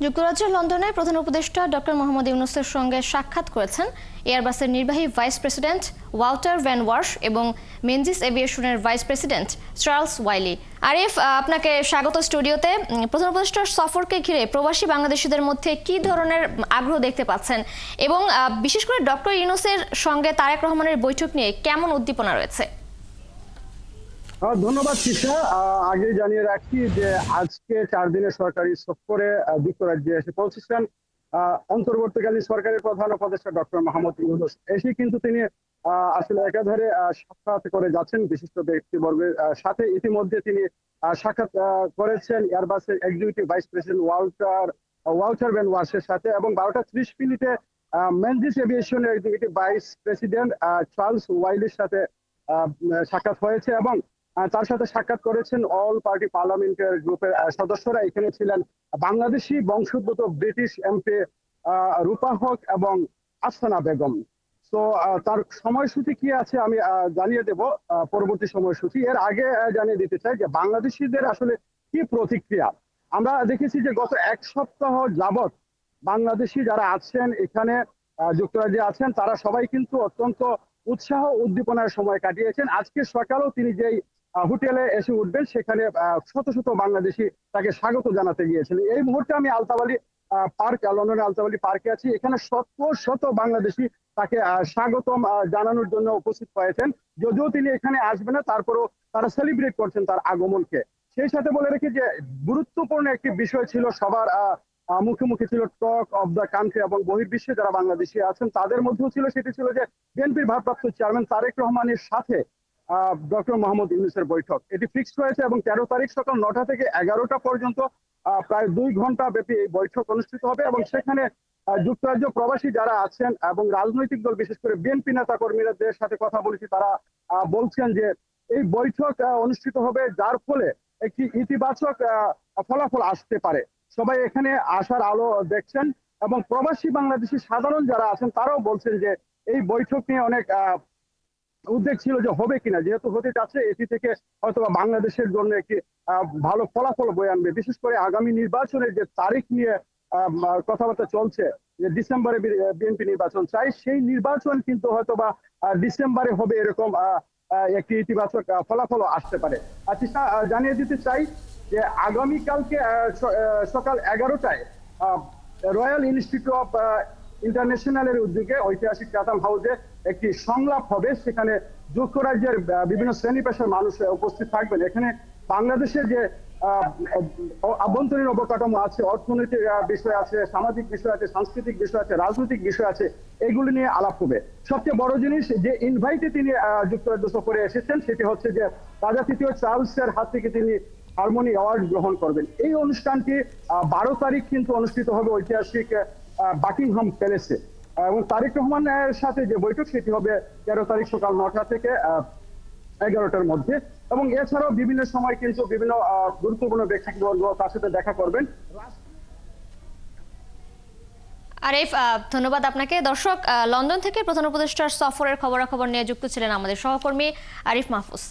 যুক্তরাজ্যের লন্ডনে প্রধান উপদেষ্টা ডক্টর মোহাম্মদ ইউনূসের সঙ্গে সাক্ষাৎ করেছেন এয়ারবাসের নির্বাহী vice president Walter Van Warsh এবং মেনজিস এভিয়েশনের vice president Charles Wylie. Arif, আপনাকে স্বাগত স্টুডিওতে। প্রধান উপদেষ্টার সফরকে ঘিরে প্রবাসী বাংলাদেশিদের মধ্যে কি ধরনের আগ্রহ দেখতে পাচ্ছেন এবং বিশেষ করে ডক্টর ইউনূসের সঙ্গে তারেক রহমানের বৈঠক নিয়ে কেমন উদ্দীপনা রয়েছে? ধন্যবাদ তৃষা। আগে জানিয়ে রাখি যে আজকে 4 দিনের সরকারি সফরে যুক্তরাজ্যে এসে পৌঁছেছেন অন্তর্বর্তীকালীন সরকারের প্রধান উপদেষ্টা ডক্টর মোহাম্মদ ইউনূস। এসে কিন্তু তিনি আসলে একাধারে সাক্ষাৎ করে যাচ্ছেন বিশিষ্ট ব্যক্তিবর্গের সাথে। ইতিমধ্যে তিনি সাক্ষাৎ করেছেন এয়ারবাসের executive vice president Walter Van ওয়ার্শের সাথে, এবং 12টা 30 মিনিটে মেনজিস এভিয়েশনের এক্সিকিউটিভ ভাইস প্রেসিডেন্ট চার্লস ওয়াইলির সাথে সাক্ষাৎ হয়েছে, এবং তার সাথে সাক্ষাৎ করেছেন অল পার্টি পার্লামেন্টের গ্রুপের সদস্যরা। এখানে ছিলেন বাংলাদেশি বংশোদ্ভূত ব্রিটিশ এমপি রূপা হক এবং আফসানা বেগম। তো তার সময়সূচি কি আছে আমি জানিয়ে দেব পরবর্তী সময়সূচি। এর আগে জানিয়ে দিতে চাই যে বাংলাদেশিদের আসলে কি প্রতিক্রিয়া। আমরা দেখেছি যে গত 1 সপ্তাহ যাবৎ বাংলাদেশি যারা আছেন এখানে যুক্তরাজ্যে আছেন, তারা সবাই কিন্তু অত্যন্ত উৎসাহ উদ্দীপনার সময় কাটিয়েছেন। আজকে সকালেও তিনি যেই হোটেলে এসে উঠবেন সেখানে শত শত বাংলাদেশি তাকে স্বাগত জানাতে গিয়েছিলেন। এই মুহূর্তে আমি আলতাবালি পার্ক, লন্ডনের আলতাবালি পার্কে আছি। এখানে শত শত বাংলাদেশি তাকে স্বাগতম জানানোর জন্য উপস্থিত হয়েছেন। যদিও তিনি এখানে আসবেন না, তারপরও তারা সেলিব্রেট করছেন তার আগমনকে। সেই সাথে বলে রেখে যে গুরুত্বপূর্ণ একটি বিষয় ছিল, সবার মুখে মুখে ছিল টক অফ দ্য কান্ট্রি, এবং বহির্বিশ্বে যারা বাংলাদেশি আছেন তাদের মধ্যেও ছিল, সেটি ছিল যে বিএনপির ভারপ্রাপ্ত চেয়ারম্যান তারেক রহমানের সাথে ডক্টর মোহাম্মদ ইউনূসের বৈঠক। এটি ফিক্সড হয়েছে এবং 13 তারিখ সকাল 9টা থেকে 11টা পর্যন্ত প্রায় 2 ঘন্টা ব্যাপী এই বৈঠক অনুষ্ঠিত হবে, এবং সেখানে যুক্তরাজ্য প্রবাসী যারা আছেন এবং রাজনৈতিক দল বিশেষ করে বিএনপি নেতা কর্মীদের সাথে কথা বলেছি, তারা বলছেন যে এই বৈঠক অনুষ্ঠিত হবে যার ফলে একটি ইতিবাচক ফলাফল আসতে পারে। সবাই এখানে আসার আলো দেখছেন, এবং প্রবাসী বাংলাদেশি সাধারণ যারা আছেন তারাও বলছেন যে এই বৈঠক নিয়ে অনেক উদ্বেগ ছিল যে হবে কিনা, যেহেতু হতে যাচ্ছে এটি থেকে হয়তো বাংলাদেশের জন্য একটি ভালো ফলাফল বয়ে আনবে। বিশেষ করে আগামী নির্বাচনের যে তারিখ নিয়ে কথাবার্তা চলছে, যে ডিসেম্বরে বিএনপি নির্বাচন চাই, সেই নির্বাচন কিন্তু হয়তো বা ডিসেম্বরে হবে, এরকম একটি ইতিবাচক ফলাফলও আসতে পারে। আচ্ছা, জানিয়ে দিতে চাই যে আগামীকালকে সকাল 11টায় রয়্যাল ইনস্টিটিউট অফ ইন্টারন্যাশনালের উদ্যোগে ঐতিহাসিক চাতাম হাউসে একটি সংলাপ হবে। সেখানে যুক্তরাজ্যের বিভিন্ন শ্রেণী পেশার মানুষ উপস্থিত থাকবেন। এখানে বাংলাদেশের যে আভ্যন্তরীণ অবকাঠামো আছে, অর্থনৈতিক বিষয় আছে, সামাজিক বিষয় আছে, সাংস্কৃতিক বিষয় আছে, রাজনৈতিক বিষয় আছে, এগুলি নিয়ে আলাপ হবে। সবচেয়ে বড় জিনিস যে ইনভাইটে তিনি যুক্তরাজ্য সফরে এসেছেন সেটি হচ্ছে যে রাজা 3য় চার্লসের হাত থেকে তিনি হারমোনি অ্যাওয়ার্ড গ্রহণ করবেন। এই অনুষ্ঠানটি 12 তারিখ কিন্তু অনুষ্ঠিত হবে ঐতিহাসিক বাকিংহাম প্যালেসে, এবং তারেক রহমানের সাথে যে বৈঠক সেটি হবে 13 তারিখ সকাল 9টা থেকে 11টার মধ্যে। এবং এছাড়াও বিভিন্ন সময় কিন্তু বিভিন্ন গুরুত্বপূর্ণ ব্যক্তিবর্গ তার সাথে দেখা করবেন। আরিফ, ধন্যবাদ আপনাকে। দর্শক, লন্ডন থেকে প্রধান উপদেষ্টার সফরের খবরাখবর নিয়ে যুক্ত ছিলেন আমাদের সহকর্মী আরিফ মাহফুজ।